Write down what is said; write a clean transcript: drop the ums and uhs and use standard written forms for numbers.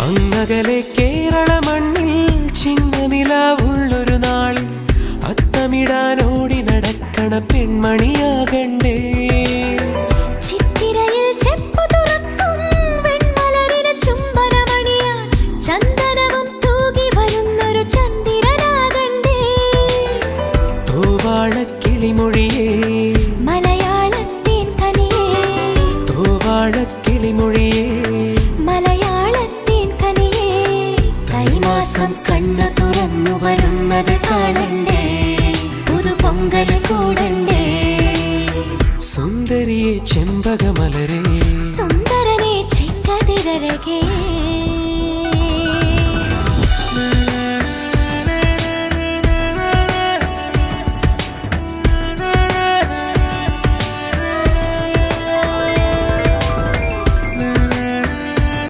അങ്ങകലെ കേരള മണ്ണിൽ ചിങ്ങനിലാവുള്ളൊരു നാളിൽ അത്തമിടാനോടി നടക്കണ പെൺമണിയാകണ്ടേ. ചിത്തിരയിൽ ചെപ്പു തുറക്കും വെൺമലരിന് ചുംബനമണിയാൻ ചന്ദനവും തൂകി വരുന്നൊരു ചന്ദ്രനാകണ്ടേ. തോവാളക്കിളിമൊഴിയേ മലയാളത്തിൻ കനിയേ, തോവാളക്കിളിമൊഴിയേ മലയാളത്തിൻ കനിയേ. കൈമാസം കണ്ണു തുറന്നു വരുന്നത് കാണണ്ടേ, പുതുപൊങ്കൽ കൂടണ്ടേ. സുന്ദരിയെ ചെമ്പകമലരേ, സുന്ദരനെ ചെങ്കതിരഴകേ.